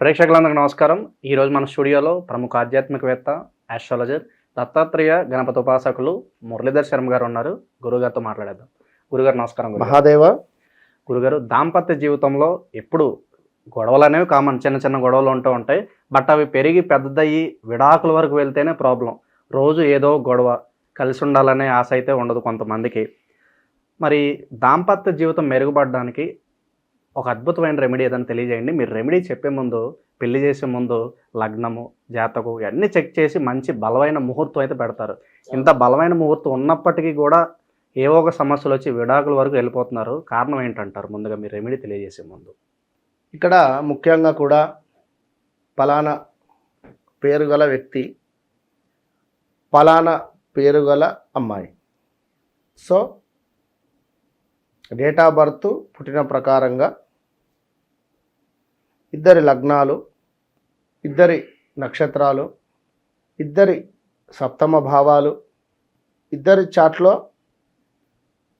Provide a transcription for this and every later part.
ప్రేక్షకులందరికీ నమస్కారం. ఈరోజు మన స్టూడియోలో ప్రముఖ ఆధ్యాత్మికవేత్త, ఆస్ట్రాలజర్, దత్తాత్రేయ గణపతి ఉపాసకులు మురళీధర్ శర్మ గారు ఉన్నారు. గురుగారితో మాట్లాడేద్దాం. గురుగారు నమస్కారం. మహాదేవ. గురుగారు, దాంపత్య జీవితంలో ఎప్పుడు గొడవలు అనేవి కామన్, చిన్న చిన్న గొడవలు ఉంటూ ఉంటాయి. బట్ అవి పెరిగి పెద్దదయ్యి విడాకుల వరకు వెళ్తేనే ప్రాబ్లం. రోజు ఏదో గొడవ, కలిసి ఉండాలనే ఆశ అయితే ఉండదు కొంతమందికి. మరి దాంపత్య జీవితం మెరుగుపడడానికి ఒక అద్భుతమైన రెమెడీ ఏదని తెలియజేయండి. మీరు రెమెడీ చెప్పే ముందు, పెళ్లి చేసే ముందు లగ్నము, జాతకం ఇవన్నీ చెక్ చేసి మంచి బలమైన ముహూర్తం అయితే పెడతారు. ఇంత బలమైన ముహూర్తం ఉన్నప్పటికీ కూడా ఏవో ఒక సమస్యలు వచ్చి విడాకుల వరకు వెళ్ళిపోతున్నారు. కారణం ఏంటంటారు? ముందుగా మీరు రెమెడీ తెలియజేసే ముందు. ఇక్కడ ముఖ్యంగా కూడా పలానా పేరు గల వ్యక్తి, పలానా పేరు గల అమ్మాయి, సో డేట్ ఆఫ్ బర్త్, పుట్టిన ప్రకారంగా ఇద్దరి లగ్నాలు, ఇద్దరి నక్షత్రాలు, ఇద్దరి సప్తమ భావాలు, ఇద్దరి చాట్లో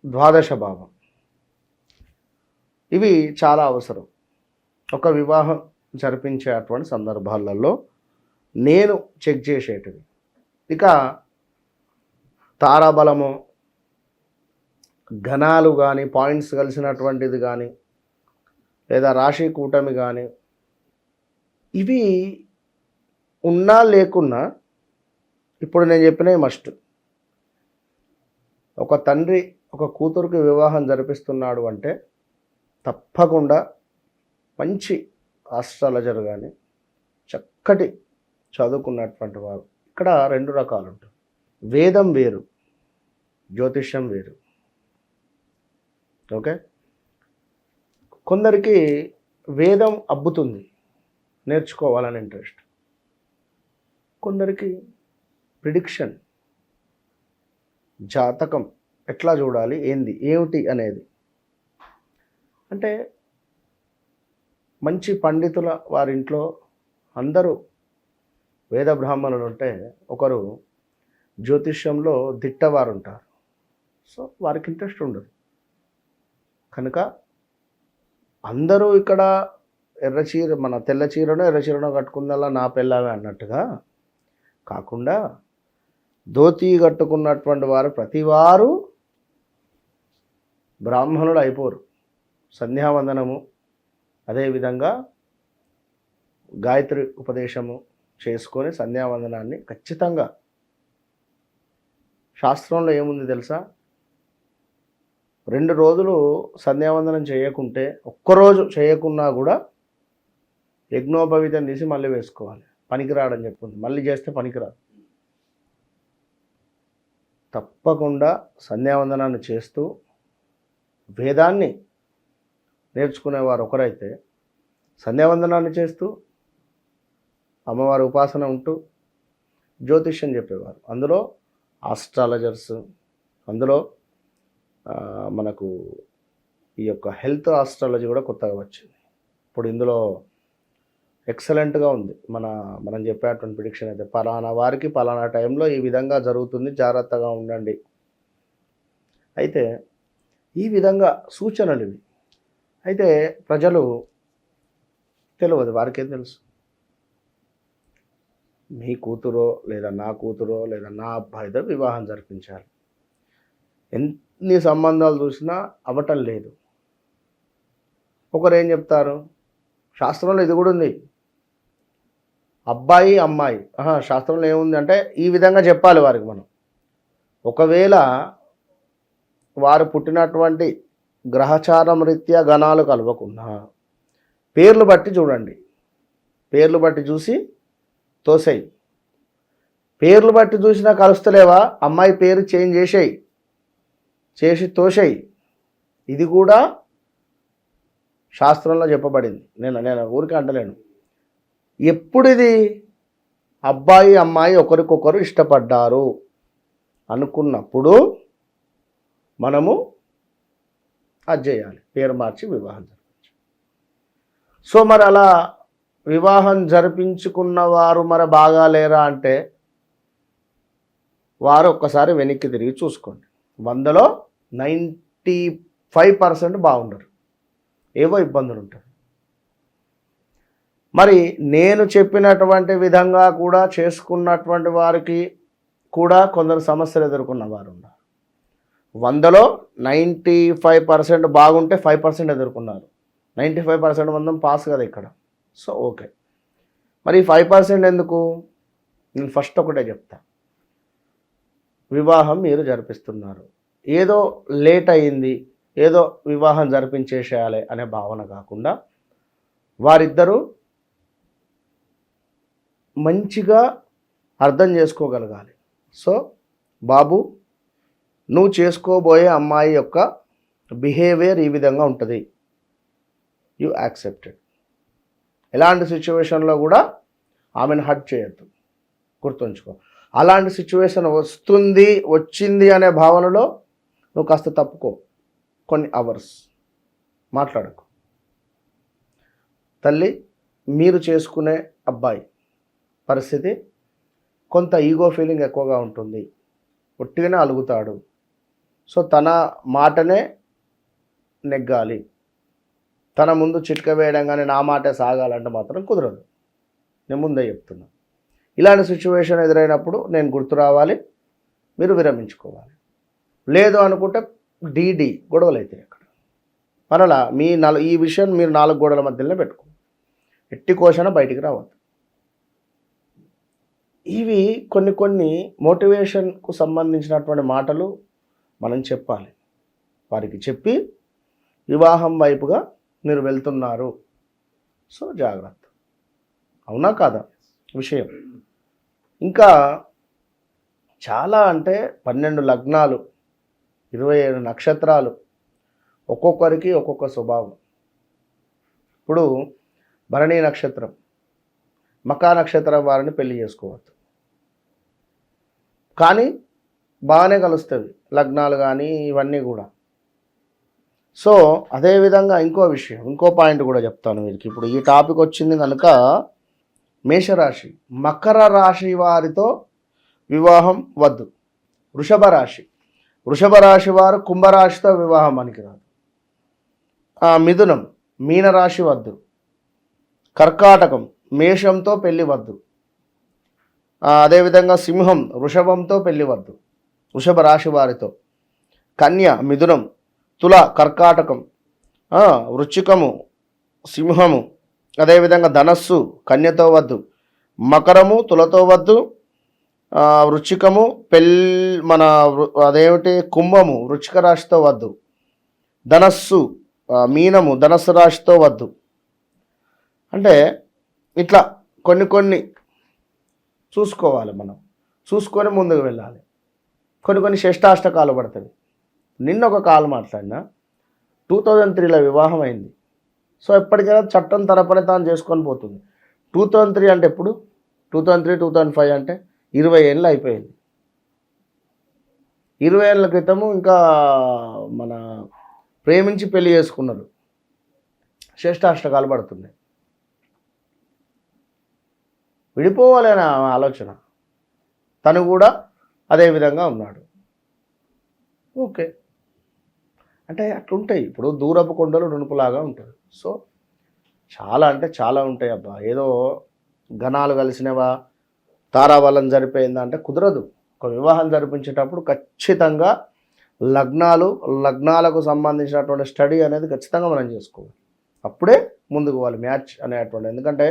ద్వాదశ భావం, ఇవి చాలా అవసరం. ఒక వివాహం జరిపించేటువంటి సందర్భాలలో నేను చెక్ చేసేటివి. ఇక తారాబలము, గణాలు కానీ, పాయింట్స్ కలిసినటువంటిది కానీ, లేదా రాశి కూటమి కానీ, ఇవి ఉన్నా లేకున్నా ఇప్పుడు నేను చెప్పినవి మస్ట్. ఒక తండ్రి ఒక కూతురుకి వివాహం జరిపిస్తున్నాడు అంటే తప్పకుండా మంచి ఆస్ట్రాలజర్ కానీ, చక్కటి చదువుకున్నటువంటి వారు. ఇక్కడ రెండు రకాలు ఉంటాయి. వేదం వేరు, జ్యోతిష్యం వేరు. ఓకే, కొందరికి వేదం అబ్బుతుంది, నేర్చుకోవాలని ఇంట్రెస్ట్. కొందరికి ప్రిడిక్షన్, జాతకం ఎట్లా చూడాలి, ఏమిటి అనేది. అంటే మంచి పండితుల వారింట్లో అందరూ వేద బ్రాహ్మణులు ఉంటే ఒకరు జ్యోతిష్యంలో దిట్టవారు ఉంటారు. సో వారికి ఇంట్రెస్ట్ ఉండదు. కనుక అందరూ ఇక్కడ ఎర్రచీర, మన తెల్ల చీరనో ఎర్ర చీరనో కట్టుకుందల్లా నా పెళ్ళామే అన్నట్టుగా కాకుండా, ధోతి కట్టుకున్నటువంటి వారు ప్రతివారు బ్రాహ్మణుడు అయిపోరు. సంధ్యావందనము, అదేవిధంగా గాయత్రి ఉపదేశము చేసుకొని సంధ్యావందనాన్ని ఖచ్చితంగా, శాస్త్రంలో ఏముంది తెలుసా, 2 రోజులు సంధ్యావందనం చేయకుంటే, ఒక్కరోజు చేయకున్నా కూడా యజ్ఞోపవీతం తీసి మళ్ళీ వేసుకోవాలి. పనికిరాడని చెప్పుకుంది, మళ్ళీ చేస్తే పనికిరాదు. తప్పకుండా సంధ్యావందనాన్ని చేస్తూ వేదాన్ని నేర్చుకునేవారు ఒకరైతే, సంధ్యావందనాన్ని చేస్తూ అమ్మవారి ఉపాసన ఉంటూ జ్యోతిష్యం చెప్పేవారు. అందులో ఆస్ట్రాలజర్స్, అందులో మనకు ఈ యొక్క హెల్త్ ఆస్ట్రాలజీ కూడా కొత్తగా వచ్చింది. ఇప్పుడు ఇందులో ఎక్సలెంట్గా ఉంది. మనం చెప్పేటువంటి ప్రిడిక్షన్ అయితే, పలానా వారికి పలానా టైంలో ఈ విధంగా జరుగుతుంది, జాగ్రత్తగా ఉండండి. అయితే ఈ విధంగా సూచనలు ఇవి. అయితే ప్రజలు తెలియదు, వారికేం తెలుసు, మీ కూతురో లేదా నా కూతురో లేదా నా అబ్బాయితో వివాహం జరిపించాలి. ఎన్ని సంబంధాలు చూసినా అవ్వటం లేదు. ఒకరు ఏం చెప్తారు, శాస్త్రంలో ఇది కూడా ఉంది, అబ్బాయి అమ్మాయి. శాస్త్రంలో ఏముంది అంటే ఈ విధంగా చెప్పాలి వారికి. మనం ఒకవేళ వారు పుట్టినటువంటి గ్రహచారం రీత్యా గణాలు కలవకుండా పేర్లు బట్టి చూడండి, పేర్లు బట్టి చూసి తోసేయి. పేర్లు బట్టి చూసినా కలుస్తలేవా, అమ్మాయి పేరు చేంజ్ చేసి తోసేయి. ఇది కూడా శాస్త్రంలో చెప్పబడింది. నేను ఊరికే అంటలేను. ఎప్పుడు ఇది అబ్బాయి అమ్మాయి ఒకరికొకరు ఇష్టపడ్డారు అనుకున్నప్పుడు మనము అది చేయాలి, పేరు మార్చి వివాహం జరిపించాలి. సో మరి అలా వివాహం జరిపించుకున్న వారు మరి బాగాలేరా అంటే, వారు ఒక్కసారి వెనక్కి తిరిగి చూసుకోండి. 100లో 95% బాగుండరు, ఏవో ఇబ్బందులు ఉంటాయి. మరి నేను చెప్పినటువంటి విధంగా కూడా చేసుకున్నటువంటి వారికి కూడా కొందరు సమస్యలు ఎదుర్కొన్న వారు ఉన్నారు. 100లో 95% బాగుంటే 5% ఎదుర్కొన్నారు. 95% మందం పాస్ కదా ఇక్కడ. సో ఓకే, మరి 5% ఎందుకు? నేను ఫస్ట్ ఒకటే చెప్తా, వివాహం మీరు జరిపిస్తున్నారు, ఏదో లేట్ అయ్యింది, ఏదో వివాహం జరిపించేసేయాలి అనే భావన కాకుండా వారిద్దరూ మంచిగా అర్థం చేసుకోగలగాలి. సో బాబు, నువ్వు చేసుకోబోయే అమ్మాయి యొక్క బిహేవియర్ ఈ విధంగా ఉంటుంది, యు యాక్సెప్టెడ్. ఎలాంటి సిచ్యువేషన్లో కూడా ఆమెను హర్ట్ చేయొద్దు, గుర్తుంచుకో. అలాంటి సిచ్యువేషన్ వచ్చింది అనే భావనలో నువ్వు కాస్త తప్పుకో, కొన్ని అవర్స్ మాట్లాడకు. తల్లి, మీరు చేసుకునే అబ్బాయి పరిస్థితి కొంత ఈగో ఫీలింగ్ ఎక్కువగా ఉంటుంది, ఒట్టిగానే అలుగుతాడు. సో తన మాటనే నెగ్గాలి, తన ముందు చిట్క వేయడం కానీ నా మాటే సాగాలంటే మాత్రం కుదరదు. నేను ముందే చెప్తున్నా. ఇలాంటి సిచ్యువేషన్ ఎదురైనప్పుడు నేను గుర్తు రావాలి, మీరు విరమించుకోవాలి. లేదు అనుకుంటే గొడవలు అవుతాయి అక్కడ. మరలా ఈ విషయం మీరు 4 గోడల మధ్యలోనే పెట్టుకో, ఎట్టి కోశన బయటికి రావద్దు. ఇవి కొన్ని మోటివేషన్కు సంబంధించినటువంటి మాటలు మనం చెప్పాలి. వారికి చెప్పి వివాహం వైపుగా మీరు వెళ్తున్నారు, సో జాగ్రత్త. అవునా కాదా విషయం? ఇంకా చాలా అంటే 12 లగ్నాలు, 27 నక్షత్రాలు, ఒక్కొక్కరికి ఒక్కొక్క స్వభావం. ఇప్పుడు భరణి నక్షత్రం, మకా నక్షత్రం వారిని పెళ్లి చేసుకోవద్దు, కానీ బాగానే కలుస్తుంది లగ్నాలు కానీ ఇవన్నీ కూడా. సో అదేవిధంగా ఇంకో పాయింట్ కూడా చెప్తాను వీరికి. ఇప్పుడు ఈ టాపిక్ వచ్చింది కనుక మేషరాశి, మకర రాశి వారితో వివాహం వద్దు. వృషభ రాశి వారు కుంభరాశితో వివాహం పనికిరాదు. మిథునం, మీనరాశి వద్దు. కర్కాటకం, మేషంతో పెళ్లి వద్దు. అదేవిధంగా సింహం, వృషభంతో పెళ్లి వద్దు, వృషభ రాశి వారితో. కన్య, మిథునం, తుల, కర్కాటకం, వృశ్చికము, సింహము, అదేవిధంగా ధనస్సు, కన్యతో వద్దు. మకరము, తులతో వద్దు. వృశ్చికము కుంభము, వృశ్చిక రాశితో వద్దు. ధనస్సు, మీనము, ధనస్సు రాశితో వద్దు. అంటే ఇట్లా కొన్ని చూసుకోవాలి, మనం చూసుకొని ముందుకు వెళ్ళాలి. కొన్ని షష్టాష్టకాలు పడుతుంది. నిన్న ఒక కాల్ మాట్లాడినా 2003లో వివాహం అయింది. సో ఎప్పటికైనా చట్టం తరపున తాను చేసుకొని పోతుంది. 2003 అంటే ఎప్పుడు? 2003, 2005 అంటే 20 ఏళ్ళు అయిపోయింది. 20 ఏళ్ళ క్రితము ఇంకా మన ప్రేమించి పెళ్లి చేసుకున్నారు, షష్టాష్టకాలు పడుతున్నాయి. విడిపోవాలనే ఆలోచన, తను కూడా అదే విధంగా ఉన్నాడు. ఓకే, అంటే అట్లుంటాయి. ఇప్పుడు దూరపు కొండలు నునుపులాగా ఉంటుంది. సో చాలా అంటే చాలా ఉంటాయి అబ్బా. ఏదో గణాలు కలిసినవా, తారాబలం జరిపోయిందా అంటే కుదరదు. ఒక వివాహం జరిపించేటప్పుడు ఖచ్చితంగా లగ్నాలకు సంబంధించినటువంటి స్టడీ అనేది ఖచ్చితంగా మనం చేసుకోవాలి. అప్పుడే ముందుకు పోవాలి మ్యాచ్ అనేటువంటి. ఎందుకంటే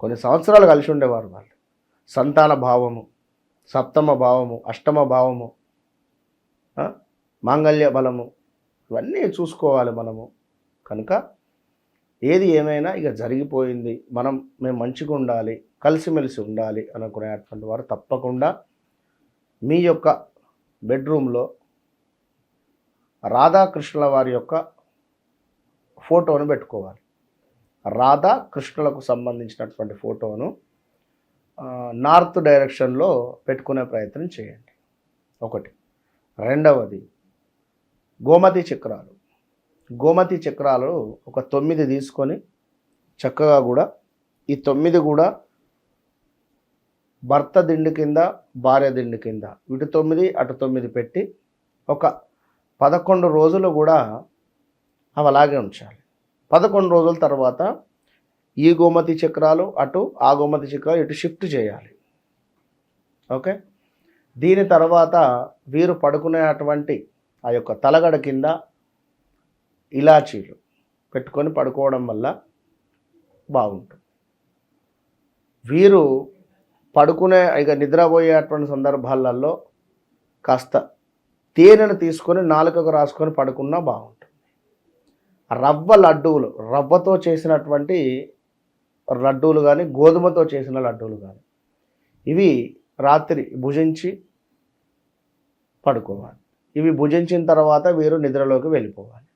కొన్ని సంవత్సరాలు కలిసి ఉండేవారు వాళ్ళు. సంతాన భావము, సప్తమ భావము, అష్టమ భావము, మాంగళ్య బలము, ఇవన్నీ చూసుకోవాలి మనము. కనుక ఏది ఏమైనా ఇక జరిగిపోయింది, మేము మంచిగా ఉండాలి, కలిసిమెలిసి ఉండాలి అనుకునేటువంటి వారు తప్పకుండా మీ యొక్క బెడ్రూమ్లో రాధాకృష్ణుల వారి యొక్క ఫోటోను పెట్టుకోవాలి. రాధాకృష్ణులకు సంబంధించినటువంటి ఫోటోను నార్త్ డైరెక్షన్లో పెట్టుకునే ప్రయత్నం చేయండి. ఒకటి. రెండవది, గోమతి చక్రాలు ఒక 9 తీసుకొని చక్కగా కూడా ఈ 9 కూడా భర్త దిండు కింద, భార్య దిండు కింద, ఇటు 9 అటు 9 పెట్టి ఒక 11 రోజులు కూడా అవి అలాగే ఉంచాలి. 11 రోజుల తర్వాత ఈ గోమతి చక్రాలు అటు, ఆ గోమతి చక్రాలు ఇటు షిఫ్ట్ చేయాలి. ఓకే. దీని తర్వాత వీరు పడుకునేటువంటి ఆ యొక్క తలగడ కింద ఇలాచీలు పెట్టుకొని పడుకోవడం వల్ల బాగుంటుంది. వీరు పడుకునే ఇక నిద్రపోయేటువంటి సందర్భాలలో కాస్త తేనెను తీసుకొని నాలుకకు రాసుకొని పడుకున్నా బాగుంటుంది. రవ్వ లడ్డూలు, రవ్వతో చేసినటువంటి లడ్డూలు కానీ, గోధుమతో చేసిన లడ్డూలు కానీ, ఇవి రాత్రి భుజించి పడుకోవాలి. ఇవి భుజించిన తర్వాత వీరు నిద్రలోకి వెళ్ళిపోవాలి.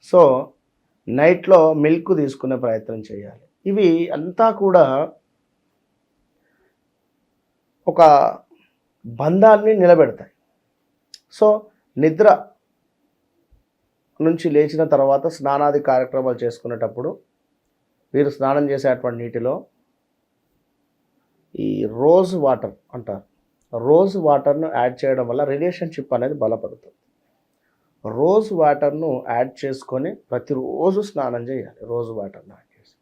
సో నైట్లో మిల్క్ తీసుకునే ప్రయత్నం చేయాలి. ఇవి అంతా కూడా ఒక బంధాన్ని నిలబెడతాయి. సో నిద్ర నుంచి లేచిన తర్వాత స్నానాది కార్యక్రమాలు చేసుకునేటప్పుడు వీరు స్నానం చేసేటువంటి నీటిలో ఈ రోజ్ వాటర్ అంటారు, రోజ్ వాటర్ను యాడ్ చేయడం వల్ల రిలేషన్షిప్ అనేది బలపడుతుంది. రోజ్ వాటర్ను యాడ్ చేసుకొని ప్రతిరోజు స్నానం చేయాలి. రోజ్ వాటర్ను యాడ్ చేసి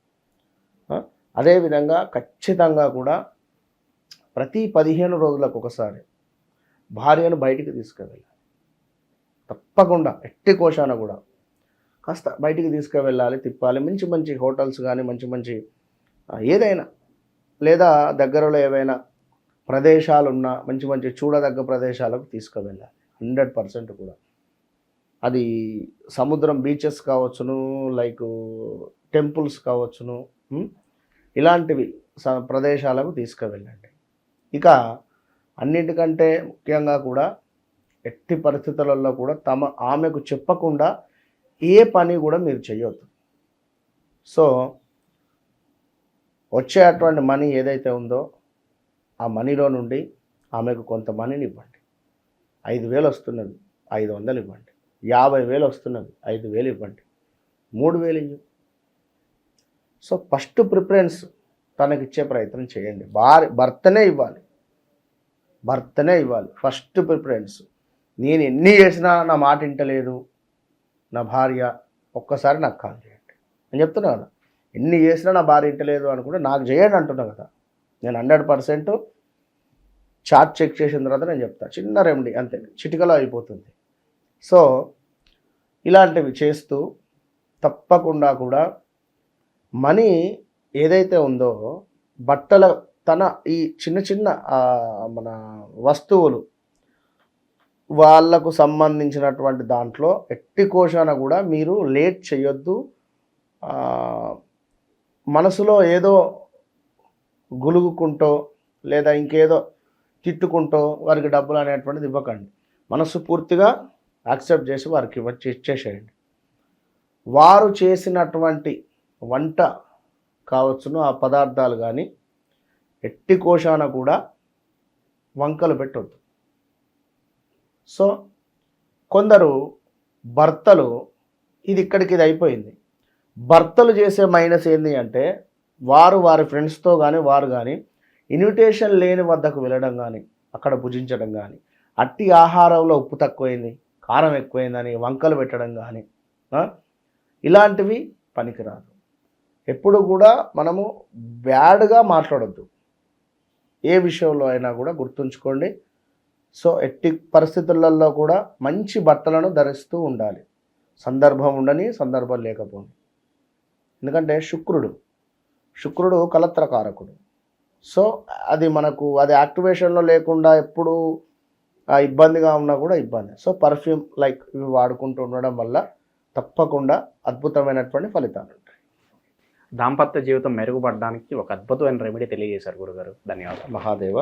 అదేవిధంగా ఖచ్చితంగా కూడా ప్రతి 15 రోజులకు ఒకసారి భార్యను బయటికి తీసుకువెళ్ళాలి. తప్పకుండా ఎట్టి కోశాన కూడా కాస్త బయటికి తీసుకువెళ్ళాలి, తిప్పాలి. మంచి మంచి హోటల్స్ కానీ, మంచి మంచి ఏదైనా, లేదా దగ్గరలో ఏవైనా ప్రదేశాలున్నా మంచి మంచి చూడదగ్గ ప్రదేశాలకు తీసుకువెళ్ళాలి. 100% కూడా అది సముద్రం, బీచెస్ కావచ్చును, లైక్ టెంపుల్స్ కావచ్చును, ఇలాంటివి ప్రదేశాలకు తీసుకువెళ్ళండి. ఇక అన్నిటికంటే ముఖ్యంగా కూడా ఎట్టి పరిస్థితులలో కూడా ఆమెకు చెప్పకుండా ఏ పని కూడా మీరు చేయొద్దు. సో వచ్చేటువంటి మనీ ఏదైతే ఉందో ఆ మనీలో నుండి ఆమెకు కొంత మనీని ఇవ్వండి. 5,000 వస్తున్నది, 500 ఇవ్వండి. 50,000 వస్తున్నది, 5,000 ఇవ్వండి. 3,000 ఇవ్వండి. సో ఫస్ట్ ప్రిఫరెన్స్ తనకిచ్చే ప్రయత్నం చేయండి. భర్తనే ఇవ్వాలి, భర్తనే ఇవ్వాలి ఫస్ట్ ప్రిఫరెన్స్. నేను ఎన్ని చేసినా నా మాట వింటలేదు నా భార్య, ఒక్కసారి నాకు కాల్ చేయండి. నేను చెప్తున్నా కదా, ఎన్ని చేసినా నా భార్య వింటలేదు అనుకుంటే నాకు చేయండి అంటున్నా కదా. నేను 100% చార్ట్ చెక్ చేసిన తర్వాత నేను చెప్తాను. చిన్న రెమెడీ అంతే, చిటికలో అయిపోతుంది. సో ఇలాంటివి చేస్తూ తప్పకుండా కూడా మనీ ఏదైతే ఉందో బట్టల తన ఈ చిన్న చిన్న మన వస్తువులు వాళ్లకు సంబంధించినటువంటి దాంట్లో ఎట్టి కోశాన కూడా మీరు లేట్ చేయొద్దు. మనసులో ఏదో గులుగుకుంటో లేదా ఇంకేదో తిట్టుకుంటో వారికి డబ్బులు అనేటువంటిది ఇవ్వకండి. మనసు పూర్తిగా యాక్సెప్ట్ చేసి వారికి ఇచ్చేసేయండి. వారు చేసినటువంటి వంట కావచ్చును, ఆ పదార్థాలు కానీ ఎట్టి కోశాన కూడా వంకలు పెట్టొద్దు. సో కొందరు భర్తలు, ఇది ఇక్కడికి ఇది అయిపోయింది. భర్తలు చేసే మైనస్ ఏంటి అంటే వారి ఫ్రెండ్స్తో కానీ వారు కానీ ఇన్విటేషన్ లేని వద్దకు వెళ్ళడం కానీ, అక్కడ భుజించడం కానీ, అట్టి ఆహారంలో ఉప్పు తక్కువైంది, కారం ఎక్కువైందని వంకలు పెట్టడం కానీ, ఇలాంటివి పనికిరాదు. ఎప్పుడు కూడా మనము బ్యాడ్గా మాట్లాడొద్దు. ఏ విషయంలో అయినా కూడా గుర్తుంచుకోండి. సో ఎట్టి పరిస్థితులలో కూడా మంచి బట్టలను ధరిస్తూ ఉండాలి. సందర్భం ఉండని, సందర్భం లేకపోని. ఎందుకంటే శుక్రుడు కలత్రకారకుడు. సో అది మనకు అది యాక్టివేషన్లో లేకుండా ఎప్పుడు ఇబ్బందిగా ఉన్నా కూడా ఇబ్బంది. సో పర్ఫ్యూమ్ లైక్ ఇవి వాడుకుంటూ ఉండడం వల్ల తప్పకుండా అద్భుతమైనటువంటి ఫలితాలు ఉంటాయి. దాంపత్య జీవితం మెరుగుపడడానికి ఒక అద్భుతమైన రెమెడీ తెలియజేశారు గురుగారు. ధన్యవాదాలు. మహాదేవ.